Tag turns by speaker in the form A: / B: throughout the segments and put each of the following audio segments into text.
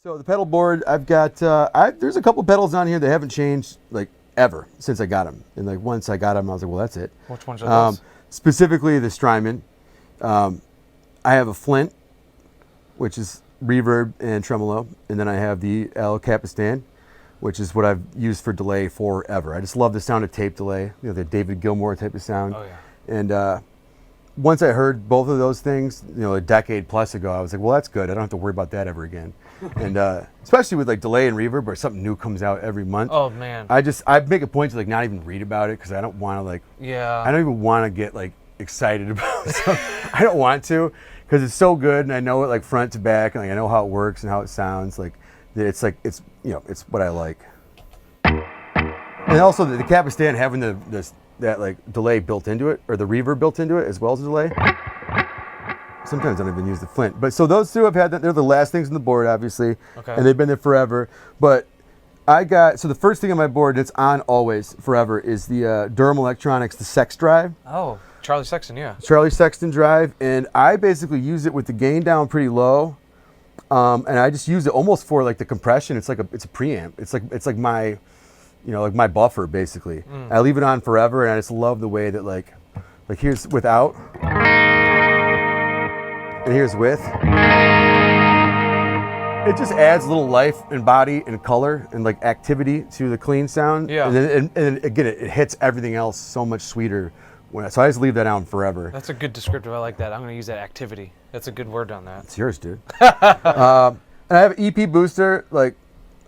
A: So the pedal board, I've got, there's a couple pedals on here that haven't changed like ever since I got them. And like once I got them, I was like, well, that's it.
B: Which ones are those?
A: Specifically the Strymon. I have a Flint, which is reverb and tremolo. And then I have the El Capistan, which is what I've used for delay forever. I just love the sound of tape delay, you know, the David Gilmour type of sound.
B: Oh, yeah.
A: And once I heard both of those things, you know, a decade plus ago, I was like, well, that's good. I don't have to worry about that ever again. And especially with like delay and reverb, where something new comes out every month.
B: Oh man.
A: I make a point to like not even read about it because I don't want to like.
B: Yeah.
A: I don't even want to get like excited about something. I don't want to because it's so good and I know it like front to back and like I know how it works and how it sounds. Like it's you know it's what I like. And also the Capistan having that like delay built into it or the reverb built into it as well as the delay. Sometimes I don't even use the Flint. But so those two I've had, they're the last things on the board, obviously.
B: Okay.
A: And they've been there forever. But so the first thing on my board that's on always forever is the Durham Electronics, the Sex Drive.
B: Oh, Charlie Sexton, yeah.
A: Charlie Sexton Drive. And I basically use it with the gain down pretty low. And I just use it almost for like the compression. It's a preamp. It's like my, you know, like my buffer basically. I leave it on forever and I just love the way that like here's without. And here's with. It just adds a little life and body and color and like activity to the clean sound.
B: Yeah.
A: And then again, it hits everything else so much sweeter. So I just leave that on forever.
B: That's a good descriptive. I like that. I'm going to use that, activity. That's a good word on that.
A: It's yours, dude. And I have an EP booster. Like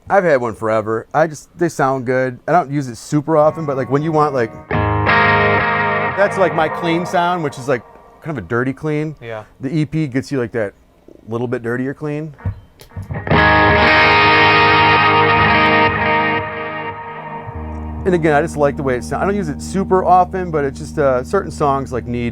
A: I've had one forever. They sound good. I don't use it super often, but like when you want like, that's like my clean sound, which is like kind of a dirty clean.
B: Yeah.
A: The EP gets you like that little bit dirtier clean. And again, I just like the way it sounds. I don't use it super often, but it's just certain songs like I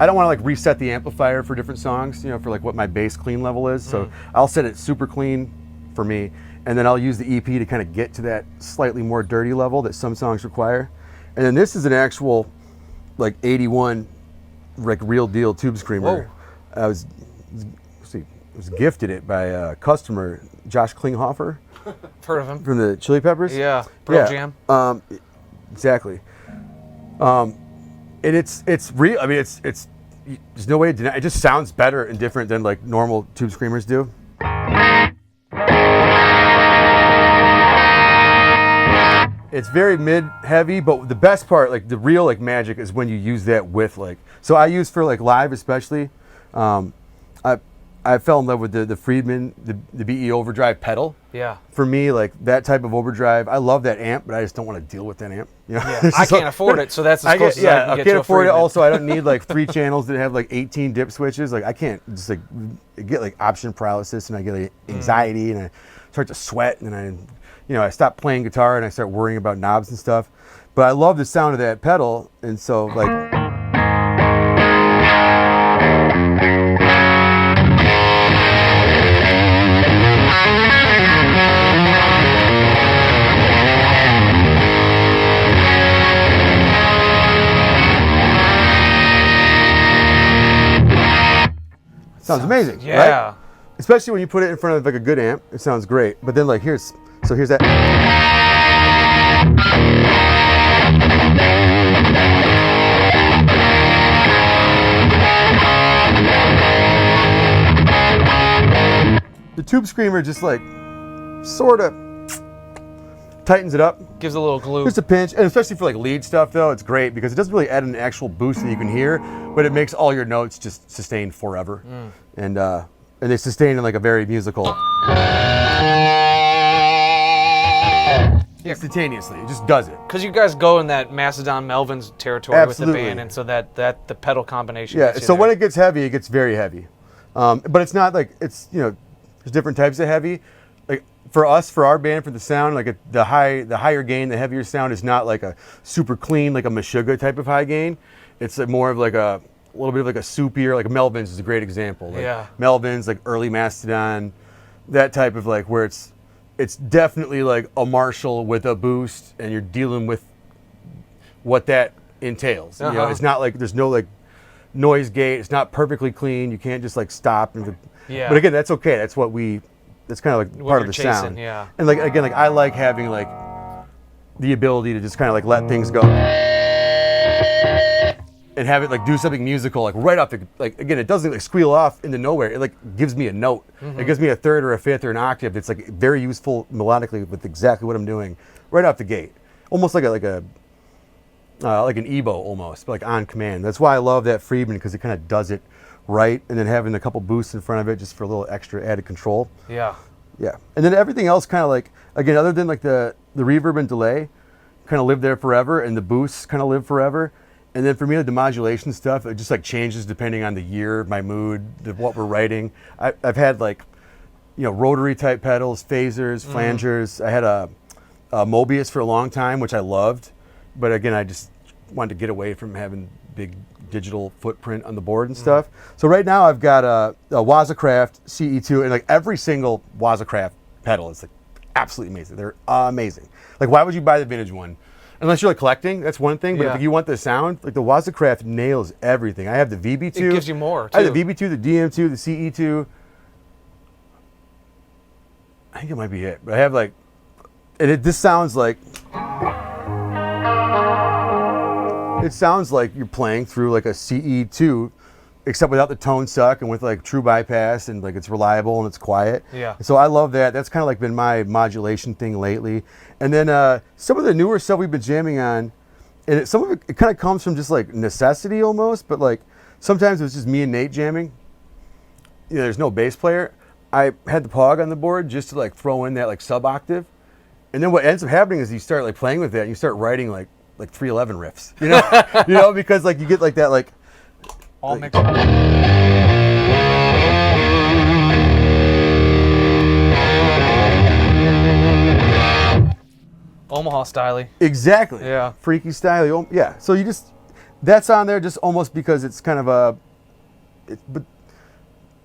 A: don't want to like reset the amplifier for different songs, you know, for like what my bass clean level is. So I'll set it super clean for me. And then I'll use the EP to kind of get to that slightly more dirty level that some songs require. And then this is an actual like 81 like real deal tube screamer.
B: Whoa.
A: I was gifted it by a customer, Josh Klinghoffer.
B: Heard of him.
A: From the Chili Peppers.
B: Yeah. Pearl Jam.
A: Exactly. And it's real. I mean, it's there's no way to deny. It just sounds better and different than like normal tube screamers do. It's very mid-heavy, but the best part, like the real like magic, is when you use that with like. So I use for like live, especially. I fell in love with the Friedman, the BE overdrive pedal.
B: Yeah.
A: For me, like that type of overdrive, I love that amp, but I just don't want to deal with that amp. You know?
B: Yeah. I can't afford it, so that's as close as I can get
A: I
B: to
A: can't
B: a
A: afford it.
B: Friedman.
A: Also, I don't need like 3 channels that have like 18 dip switches. Like I can't just like get like option paralysis, and I get like anxiety, and I start to sweat, and I stop playing guitar, and I start worrying about knobs and stuff. But I love the sound of that pedal, and so like. Sounds amazing,
B: yeah.
A: Right? Especially when you put it in front of like a good amp, it sounds great. But then like here's that. The tube screamer just like sort of tightens it up.
B: Gives a little glue.
A: Just a pinch, and especially for like lead stuff though, it's great because it doesn't really add an actual boost that you can hear, but it makes all your notes just sustain forever. And they sustain in like a very musical. Instantaneously, it just does it.
B: Because you guys go in that Macedon Melvin's territory
A: Absolutely.
B: with the band, and so that the pedal combination.
A: Yeah.
B: gets you
A: So
B: there.
A: when it gets heavy, it gets very heavy, but it's not like it's there's different types of heavy. Like for us, for our band, for the sound, like the higher gain, the heavier sound is not like a super clean, like a Meshuggah type of high gain. It's more of like a little bit of like a soupier, like Melvin's is a great example. Like
B: Yeah.
A: Melvin's, like early Mastodon, that type of like where it's definitely like a Marshall with a boost, and you're dealing with what that entails. You know, it's not like there's no like noise gate. It's not perfectly clean. You can't just like stop. But again, that's okay. That's That's kind of like
B: What
A: part of
B: you're
A: the
B: chasing,
A: sound.
B: yeah.
A: And like again, like I like having like the ability to just kind of like let things go and have it like do something musical like right off the like again. It doesn't like squeal off into nowhere. It like gives me a note. It gives me a third or a fifth or an octave. It's like very useful melodically with exactly what I'm doing right off the gate. Almost like an EBO almost, but like on command. That's why I love that Friedman because it kind of does it right, and then having a couple boosts in front of it just for a little extra added control.
B: Yeah.
A: Yeah, and then everything else kind of like again, other than like the reverb and delay, kind of live there forever, and the boosts kind of live forever. And then for me, like the modulation stuff, it just like changes depending on the year, my mood, what we're writing. I've had like, rotary type pedals, phasers, flangers. I had a Mobius for a long time, which I loved, but again, I just wanted to get away from having big digital footprint on the board and stuff. So right now I've got a Wazacraft CE2, and like every single Wazacraft pedal is like absolutely amazing. They're amazing. Like why would you buy the vintage one? Unless you're like collecting, that's one thing. But if you want the sound, like the Wazacraft nails everything. I have the VB2.
B: It gives you more, too.
A: I have the VB2, the DM2, the CE2. I think it might be it. But I have like, and this sounds like, it sounds like you're playing through like a CE2, except without the tone suck and with like true bypass, and like it's reliable and it's quiet.
B: Yeah.
A: And so I love that. That's kind of like been my modulation thing lately. And then some of the newer stuff we've been jamming on, and some of it kind of comes from just like necessity almost, but like sometimes it's just me and Nate jamming. There's no bass player. I had the Pog on the board just to like throw in that like sub octave. And then what ends up happening is you start like playing with that and you start writing like 311 riffs, because like you get like that like
B: All mixed. Omaha style.
A: Exactly.
B: Yeah.
A: Freaky style. Yeah. So you just, that's on there just almost because it's kind of but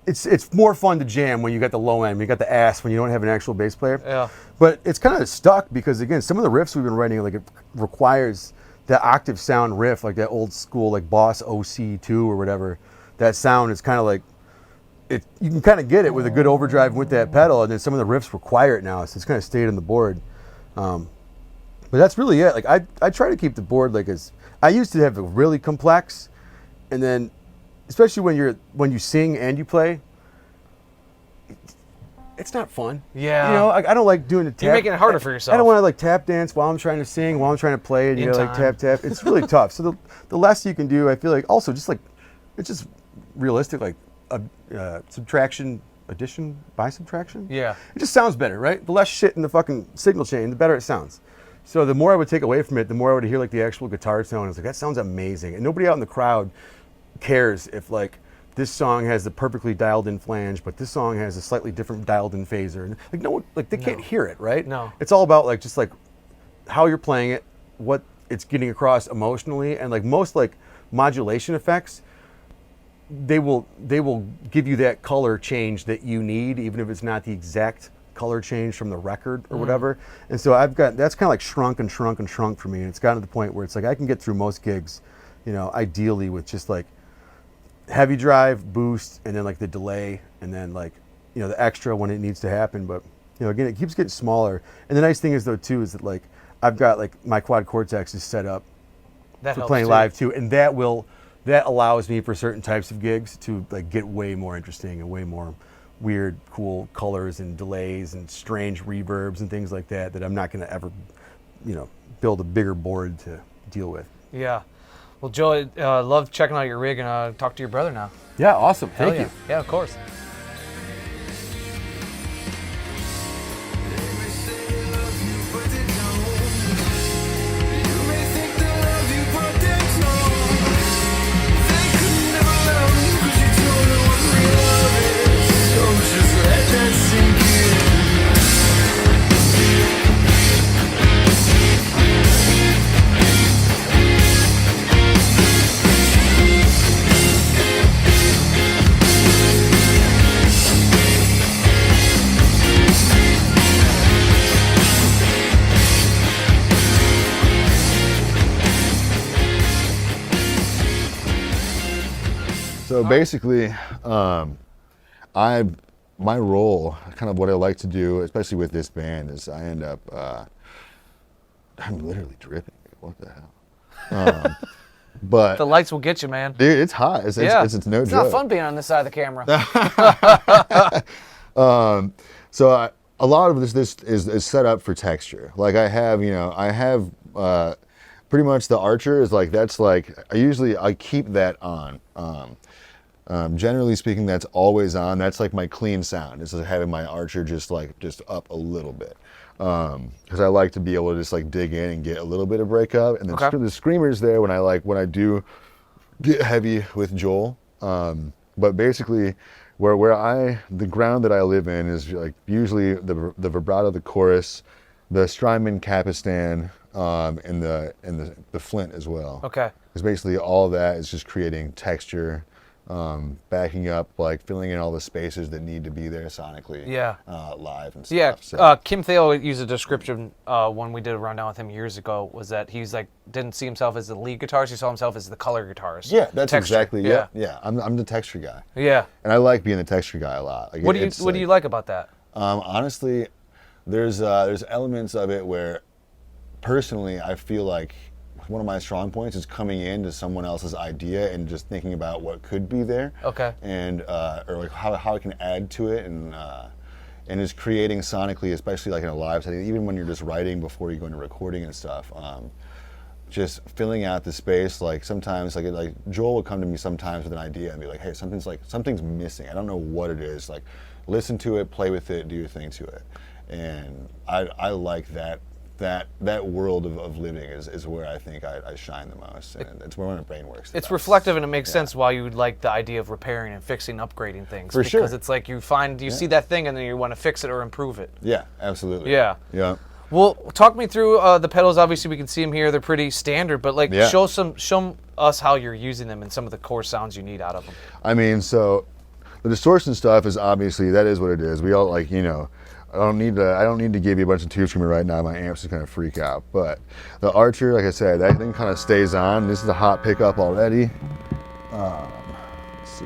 A: it's more fun to jam when you got the low end, when you got the ass, when you don't have an actual bass player.
B: Yeah.
A: But it's kind of stuck because again, some of the riffs we've been writing, like it requires that octave sound riff, like that old school, like Boss OC2 or whatever. That sound is kind of like, you can kind of get it with a good overdrive with that pedal, and then some of the riffs require it now, so it's kind of stayed on the board. But that's really it. Like I try to keep the board like I used to have a really complex, and then especially when you sing and you play, it's not fun.
B: Yeah.
A: I don't like doing the tap.
B: You're making it harder for yourself.
A: I don't want to like tap dance while I'm trying to sing, while I'm trying to play, and like tap. It's really tough. So the less you can do, I feel like also just like, it's just realistic, like subtraction, addition by subtraction.
B: Yeah.
A: It just sounds better, right? The less shit in the fucking signal chain, the better it sounds. So the more I would take away from it, the more I would hear like the actual guitar tone. I was like, that sounds amazing. And nobody out in the crowd cares if like this song has the perfectly dialed in flange, but this song has a slightly different dialed in phaser. And like no one, like they can't hear it, right?
B: No.
A: It's all about like just like how you're playing it, what it's getting across emotionally, and like most like modulation effects, they will give you that color change that you need, even if it's not the exact color change from the record or whatever. And so that's kind of like shrunk and shrunk and shrunk for me. And it's gotten to the point where it's like I can get through most gigs, ideally with just like heavy drive, boost, and then like the delay, and then like, the extra when it needs to happen. But, again, it keeps getting smaller. And the nice thing is though too, is that like I've got like my quad Cortex is set up for playing live too. And that allows me for certain types of gigs to like get way more interesting and way more weird, cool colors and delays and strange reverbs and things like that I'm not going to ever, build a bigger board to deal with.
B: Yeah. Well, Joel, love checking out your rig, and talk to your brother now.
A: Yeah, awesome. Thank you.
B: Yeah, of course.
C: So basically, I my role, kind of what I like to do, especially with this band, is I end up, I'm literally dripping. What the hell? But
B: The lights will get you, man.
C: dude, it's hot. It's no
B: It's
C: joke.
B: not fun being on this side of the camera.
C: So a lot of this is set up for texture. Like I have pretty much the Archer is like, that's like, I keep that on. Generally speaking, that's always on. That's like my clean sound. Is having my Archer just up a little bit. Because I like to be able to just like dig in and get a little bit of breakup. And then the screamer's there when I do get heavy with Joel. But basically, the ground that I live in is like usually the vibrato, the chorus, the Strymon Capistan, and the Flint as well.
B: Okay.
C: Because basically all of that is just creating texture, backing up, like filling in all the spaces that need to be there sonically.
B: Yeah.
C: Live and
B: Yeah,
C: stuff. So.
B: Kim Thale used a description when we did a rundown with him years ago, was that he's like didn't see himself as the lead guitarist, he saw himself as the color guitarist.
C: Yeah, that's
B: texture.
C: exactly. Yeah. I'm the texture guy.
B: Yeah.
C: And I like being the texture guy a lot. Like,
B: What do you like about that?
C: Honestly, there's elements of it where, personally, I feel like one of my strong points is coming into someone else's idea and just thinking about what could be there.
B: Okay.
C: And or like how I can add to it, and just creating sonically, especially like in a live setting, even when you're just writing before you go into recording and stuff. Just filling out the space. Like sometimes, like Joel will come to me sometimes with an idea and be like, "Hey, something's missing. I don't know what it is. Like, listen to it, play with it, do your thing to it." And I like that world of living is where I think I shine the most, and it's where my brain works.
B: It's reflective, and it makes sense why you would like the idea of repairing and fixing, upgrading things.
C: For sure.
B: Because it's like you see that thing and then you want to fix it or improve it.
C: Yeah, absolutely.
B: Yeah.
C: Yeah.
B: Well, talk me through the pedals. Obviously, we can see them here. They're pretty standard, but like show us how you're using them and some of the core sounds you need out of them.
C: I mean, so the distortion stuff is obviously, that is what it is. We all I don't need to give you a bunch of tube screaming right now. My amps is going to freak out. But the Archer, like I said, that thing kind of stays on. This is a hot pickup already. Let's see.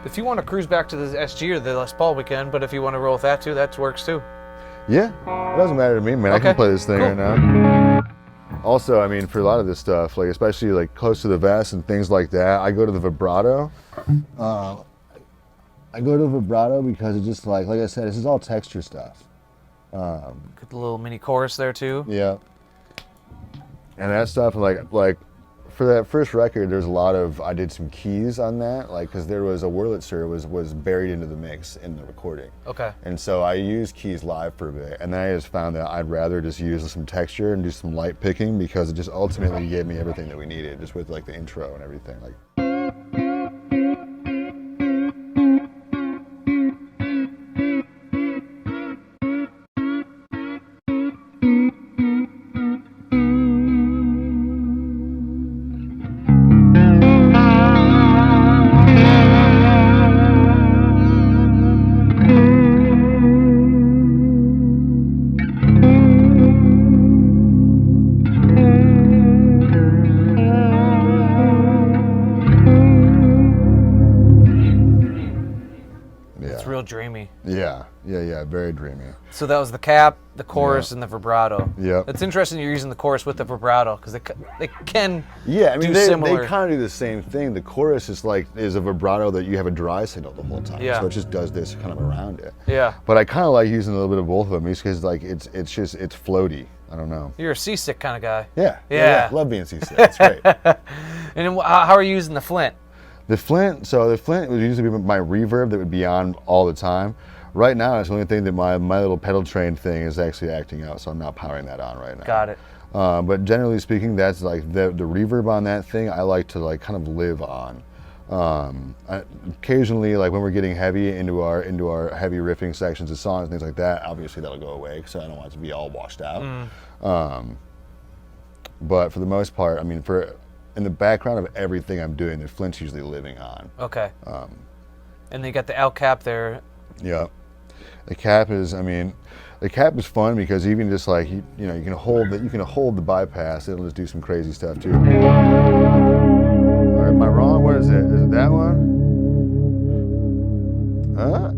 B: If you want to cruise back to the SG or the Les Paul, we can. But if you want to roll with that too, that works too.
C: Yeah, it doesn't matter to me, man.
B: Okay.
C: I can play this thing right now. Also, I mean, for a lot of this stuff, like especially like close to the vest and things like that, I go to the vibrato. I go to vibrato because it's just like I said, this is all texture stuff.
B: Get the little mini chorus there too.
C: Yeah. And that stuff, like for that first record, there's a lot of, I did some keys on that, like, because there was a Wurlitzer was buried into the mix in the recording.
B: Okay.
C: And so I used keys live for a bit, and then I just found that I'd rather just use some texture and do some light picking, because it just ultimately gave me everything that we needed, just with like the intro and everything. Like.
B: Dreamy.
C: Yeah, very dreamy.
B: So that was the cap, the chorus, and the vibrato.
C: Yeah.
B: It's interesting you're using the chorus with the vibrato, because they can
C: I mean,
B: do
C: they
B: similar.
C: kind of do the same thing. The chorus is a vibrato that you have a dry signal the whole time.
B: Yeah.
C: So it just does this kind of around it.
B: Yeah.
C: But I kind of like using a little bit of both of them, just because like it's floaty. I don't know.
B: You're a seasick kind of guy.
C: Yeah. Love being seasick. It's great.
B: And how are you using the Flint?
C: The Flint would usually be my reverb that would be on all the time. Right now, it's the only thing that my little pedal train thing is actually acting out, so I'm not powering that on right now.
B: Got it.
C: But generally speaking, that's like the reverb on that thing I like to like kind of live on. Occasionally, like when we're getting heavy into our heavy riffing sections of songs and things like that, obviously that'll go away because I don't want it to be all washed out. But for the most part, I mean, in the background of everything I'm doing, the Flint's usually living on.
B: Okay. And then you got the L cap there.
C: Yeah. The cap is fun because even just like you can hold the bypass. It'll just do some crazy stuff too. All right, am I wrong? What is it? Is it that one? I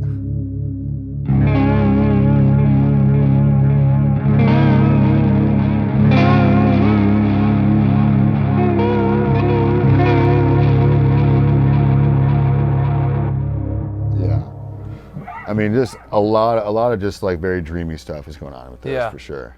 C: mean, just a lot of just like very dreamy stuff is going on with this for sure.